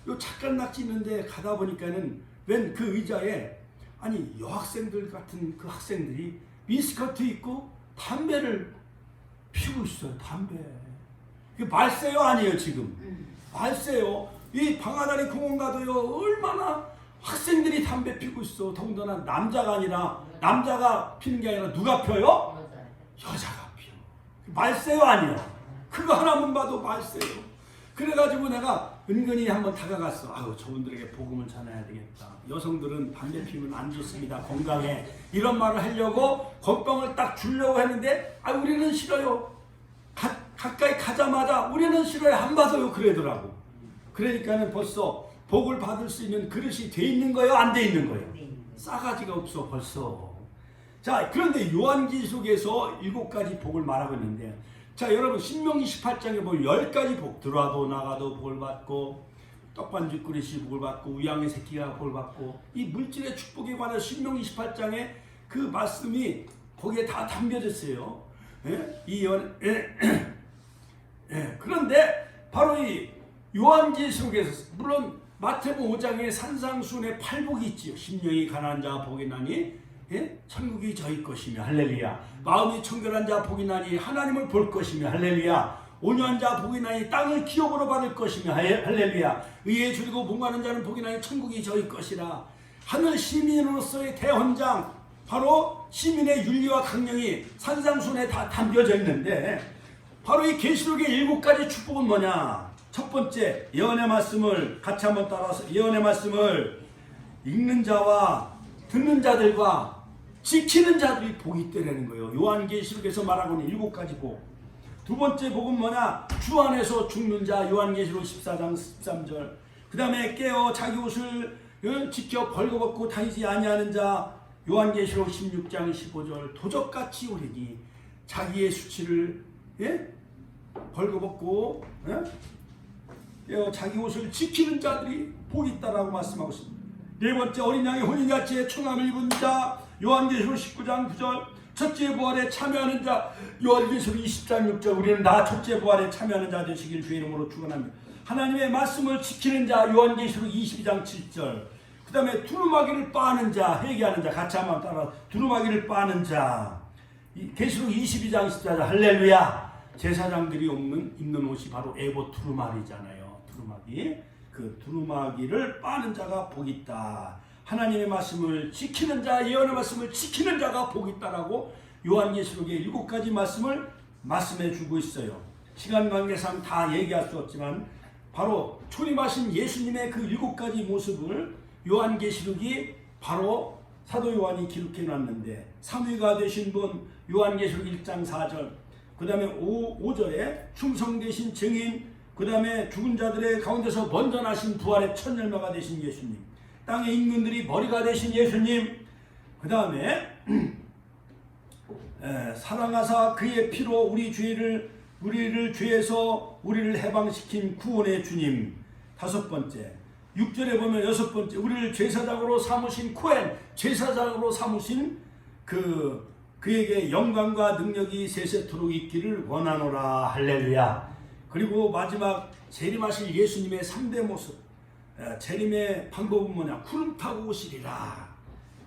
요 착간 낙지 있는데 가다 보니까는 웬 그 의자에 아니 여학생들 같은 그 학생들이 미스커트 입고 담배를 피우고 있어요. 담배. 이게 말세요 아니에요 지금? 말세요. 이 방아다리 공원 가도요 얼마나 학생들이 담배 피우고 있어. 더군다나 남자가 아니라, 남자가 피는 게 아니라 누가 펴요? 여자가 피워. 말세요 아니에요? 그거 하나만 봐도 말세요. 그래가지고 내가 은근히 한번 다가갔어. 아유 저분들에게 복음을 전해야 되겠다. 여성들은 담배 피우면 안 좋습니다. 건강에. 이런 말을 하려고 건빵을 딱 주려고 했는데 아 우리는 싫어요. 가까이 가자마자 우리는 싫어요. 안 받아요. 그러더라고. 그러니까는 벌써 복을 받을 수 있는 그릇이 돼 있는 거예요? 안 돼 있는 거예요? 싸가지가 없어 벌써. 자, 그런데 요한계시록에서 7가지 복을 말하고 있는데, 자 여러분 신명기 18장에 보면 10가지 복, 들어와도 나가도 복을 받고, 떡반죽 그릇이 복을 받고, 우양의 새끼가 복을 받고, 이 물질의 축복에 관한 신명기 18장에 그 말씀이 거기에 다 담겨졌어요. 그런데 바로 이 요한계시록에서, 물론 마태복음 5장에 산상수훈의 8복이 있지요. 심령이 가난한 자 복이 나니 천국이 저희 것이며 할렐루야. 마음이 청결한 자 복이 나니 하나님을 볼 것이며 할렐루야. 온유한 자 복이 나니 땅을 기업으로 받을 것이며 할렐루야. 의에 줄이고 봉하는 자는 복이 나니 천국이 저희 것이라. 하늘 시민으로서의 대헌장, 바로 시민의 윤리와 강령이 산상수훈에 다 담겨져 있는데, 바로 이 계시록의 7가지 축복은 뭐냐? 첫 번째, 예언의 말씀을 같이 한번 따라서, 예언의 말씀을 읽는 자와 듣는 자들과 지키는 자들이 복이 있다는 거예요. 요한계시록에서 말하고 있는 7가지 복. 두 번째 복은 뭐냐? 주 안에서 죽는 자, 요한계시록 14장 13절. 그 다음에 깨어 자기 옷을 지켜 벌거벗고 다니지 아니하는 자, 요한계시록 16장 15절. 도적같이 오르니 자기의 수치를 벌거벗고 자기 옷을 지키는 자들이 복이 있다라고 말씀하고 있습니다. 네 번째, 어린 양의 혼인잔치에 청함을 입은 자, 요한계시록 19장 9절. 첫째 부활에 참여하는 자, 요한계시록 20장 6절. 우리는 다 첫째 부활에 참여하는 자 되시길 주의 이름으로 축원합니다. 하나님의 말씀을 지키는 자, 요한계시록 22장 7절. 그 다음에 두루마기를 빠는 자, 회개하는 자, 같이 한번 따라. 두루마기를 빠는 자, 계시록 22장 14절. 할렐루야. 제사장들이 입는 옷이 바로 에봇 두루마리잖아요. 두루마기. 그 두루마기를 빠는 자가 복이 있다. 하나님의 말씀을 지키는 자, 예언의 말씀을 지키는 자가 복이 있다라고 요한계시록의 7가지 말씀을 말씀해 주고 있어요. 시간 관계상 다 얘기할 수 없지만 바로 초림하신 예수님의 그 7가지 모습을 요한계시록이 바로 사도 요한이 기록해 놨는데, 삼위가 되신 분 요한계시록 1장 4절, 그 다음에 5절에 충성되신 증인, 그 다음에 죽은 자들의 가운데서 먼저 나신 부활의 첫 열매가 되신 예수님, 땅의 임금들이 머리가 되신 예수님, 그 다음에 사랑하사 그의 피로 우리를 죄에서 우리를 해방시킨 구원의 주님. 5번째, 6절에 보면 6번째, 우리를 제사장으로 삼으신 코엔, 제사장으로 삼으신 그에게 영광과 능력이 세세토록 있기를 원하노라. 할렐루야. 그리고 마지막 재림하실 예수님의 3대 모습. 재림의 방법은 뭐냐? 구름 타고 오시리라.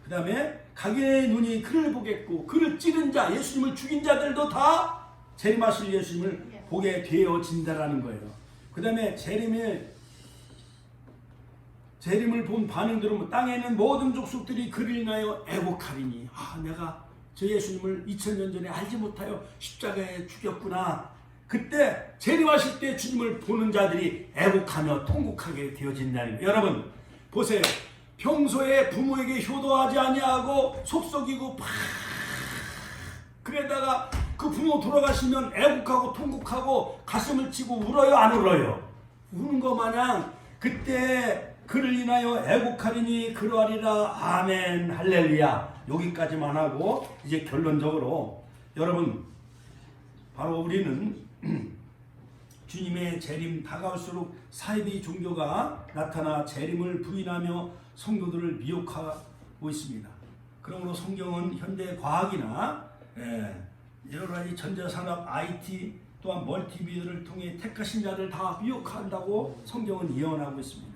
그 다음에 각인의 눈이 그를 보겠고, 그를 찌른 자, 예수님을 죽인 자들도 다 재림하실 예수님을 보게 되어진다라는 거예요. 그 다음에 재림을 본 반응들은 땅에 있는 모든 족속들이 그를 인하여 애곡하리니, 내가 저 예수님을 2000년 전에 알지 못하여 십자가에 죽였구나. 그때 재림하실 때 주님을 보는 자들이 애곡하며 통곡하게 되어진다는 거예요. 여러분 보세요. 평소에 부모에게 효도하지 아니하고 속썩이고 그러다가 그 부모 돌아가시면 애곡하고 통곡하고 가슴을 치고 울어요, 안 울어요? 우는 것 마냥 그때 그를 인하여 애곡하리니 그러하리라. 아멘. 할렐루야. 여기까지만 하고 이제 결론적으로, 여러분 바로 우리는 주님의 재림 다가올수록 사이비 종교가 나타나 재림을 부인하며 성도들을 미혹하고 있습니다. 그러므로 성경은 현대 과학이나 여러 가지 전자산업, IT 또한 멀티미디어를 통해 택하신 자들 다 미혹한다고 성경은 예언하고 있습니다.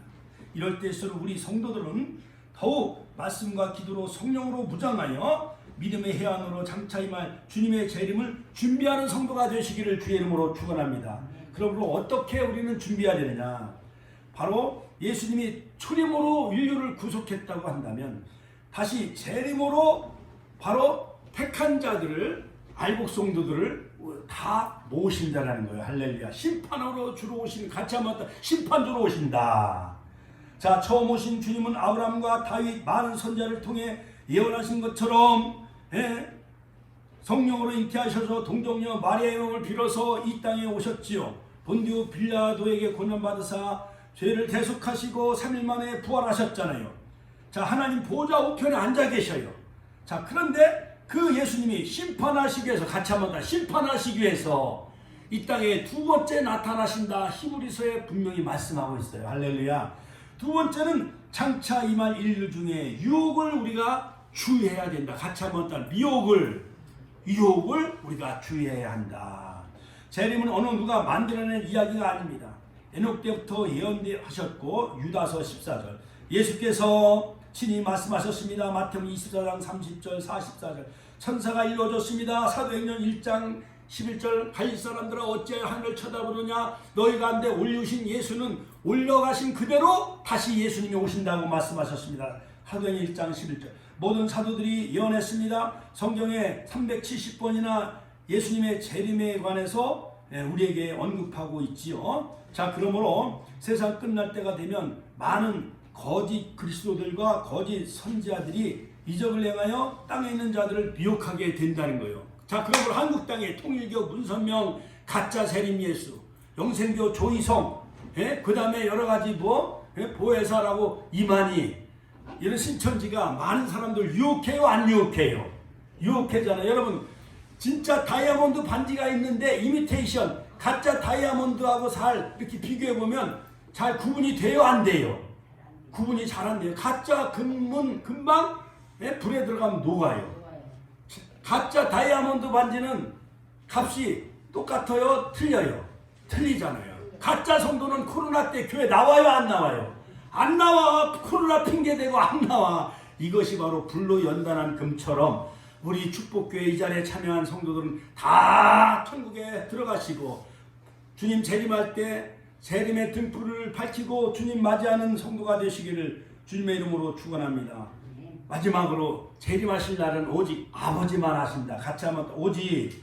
이럴 때일수록 우리 성도들은 더욱 말씀과 기도로 성령으로 무장하여 믿음의 해안으로 장차 임할 주님의 재림을 준비하는 성도가 되시기를 주의 이름으로 축원합니다. 그러므로 어떻게 우리는 준비해야 되느냐? 바로 예수님이 초림으로 인류를 구속했다고 한다면 다시 재림으로 바로 택한 자들을, 알복 성도들을 다 모으신다라는 거예요. 할렐루야. 심판으로 주로 오시는, 같이 한번 심판주로 오신다. 자, 처음 오신 주님은 아브라함과 다윗 많은 선자를 통해 예언하신 것처럼 성령으로 잉태하셔서 동정녀 마리아의 영을 빌어서 이 땅에 오셨지요. 본디오 빌라도에게 고난받으사 죄를 대속하시고 3일 만에 부활하셨잖아요. 자, 하나님 보좌 우편에 앉아 계셔요. 자, 그런데 그 예수님이 심판하시기 위해서, 같이 한번 더 심판하시기 위해서 이 땅에 두 번째 나타나신다. 히브리서에 분명히 말씀하고 있어요. 할렐루야. 두 번째는 장차 임할 인류 중에 유혹을 우리가 주의해야 된다. 같이 한번 더 유혹을 우리가 주의해야 한다. 재림은 어느 누가 만들어낸 이야기가 아닙니다. 에녹 때부터 예언하셨고, 유다서 14절 예수께서 친히 말씀하셨습니다. 마태복음 24장 30절 44절 천사가 이루어졌습니다. 사도행전 1장 11절 갈릴 사람들아 어찌하여 하늘을 쳐다보느냐, 너희 가운데 올리신 예수는 올라가신 그대로 다시 예수님이 오신다고 말씀하셨습니다. 사도행전 1장 11절 모든 사도들이 예언했습니다. 성경에 370번이나 예수님의 재림에 관해서 우리에게 언급하고 있지요. 자, 그러므로 세상 끝날 때가 되면 많은 거짓 그리스도들과 거짓 선지자들이 이적을 행하여 땅에 있는 자들을 미혹하게 된다는 거예요. 자, 그러므로 한국 땅에 통일교 문선명, 가짜 세림 예수, 영생교 조희성, 그 다음에 여러 가지 보혜사라고 이만희, 이런 신천지가 많은 사람들 유혹해요, 안 유혹해요? 유혹해잖아요. 여러분, 진짜 다이아몬드 반지가 있는데 이미테이션, 가짜 다이아몬드하고 잘 이렇게 비교해보면 잘 구분이 돼요, 안 돼요? 구분이 잘 안 돼요. 가짜 금은 금방 불에 들어가면 녹아요. 가짜 다이아몬드 반지는 값이 똑같아요, 틀려요? 틀리잖아요. 가짜 성도는 코로나 때 교회 나와요, 안 나와요? 안 나와. 코로나 핑계대고 안 나와. 이것이 바로 불로 연단한 금처럼 우리 축복교회 이 자리에 참여한 성도들은 다 천국에 들어가시고 주님 재림할 때 재림의 등불을 밝히고 주님 맞이하는 성도가 되시기를 주님의 이름으로 축원합니다. 마지막으로 재림하실 날은 오직 아버지만 아신다. 같이 한번 오직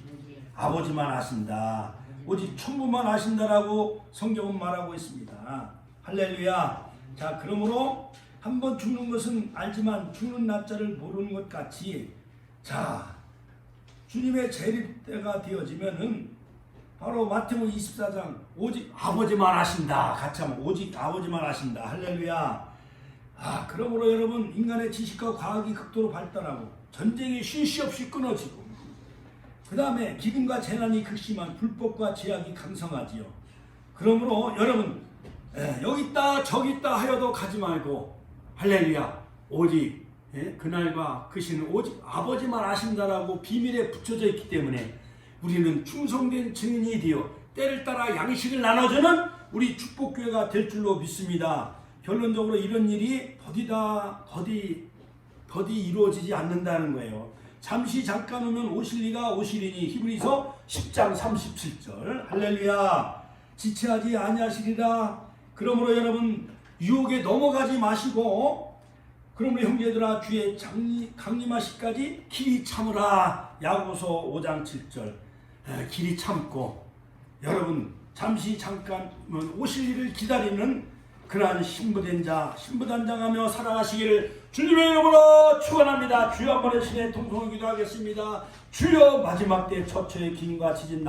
아버지만 아신다. 오직 천부만 아신다라고 성경은 말하고 있습니다. 할렐루야. 자, 그러므로 한번 죽는 것은 알지만 죽는 날짜를 모르는 것 같이, 자, 주님의 재림 때가 되어지면은 바로 마태복음 24장 오직 아버지만 아신다. 같이 한번 오직 아버지만 아신다. 할렐루야. 그러므로 여러분, 인간의 지식과 과학이 극도로 발달하고 전쟁이 쉴 새 없이 끊어지고, 그 다음에 기근과 재난이 극심한 불법과 죄악이 강성하지요. 그러므로 여러분, 여기 있다 저기 있다 하여도 가지 말고, 할렐루야, 오직 그날과 그 시는 오직 아버지만 아신다라고 비밀에 붙여져 있기 때문에 우리는 충성된 증인이 되어 때를 따라 양식을 나눠주는 우리 축복교회가 될 줄로 믿습니다. 결론적으로 이런 일이 더디 이루어지지 않는다는 거예요. 잠시 잠깐 오면 오실리가 오시리니 히브리서 10장 37절. 할렐루야. 지체하지 아니하시리라. 그러므로 여러분, 유혹에 넘어가지 마시고, 그러므로 형제들아 주의 강림하시기까지 길이 참으라. 야고보서 5장 7절. 길이 참고 여러분 잠시 잠깐 오실 일을 기다리는 그러한 신부단장하며 살아가시기를 주님의 이름으로 축원합니다. 주여, 한번 신의 통성을 기도하겠습니다. 주여, 마지막 때 처처의 기근과 지진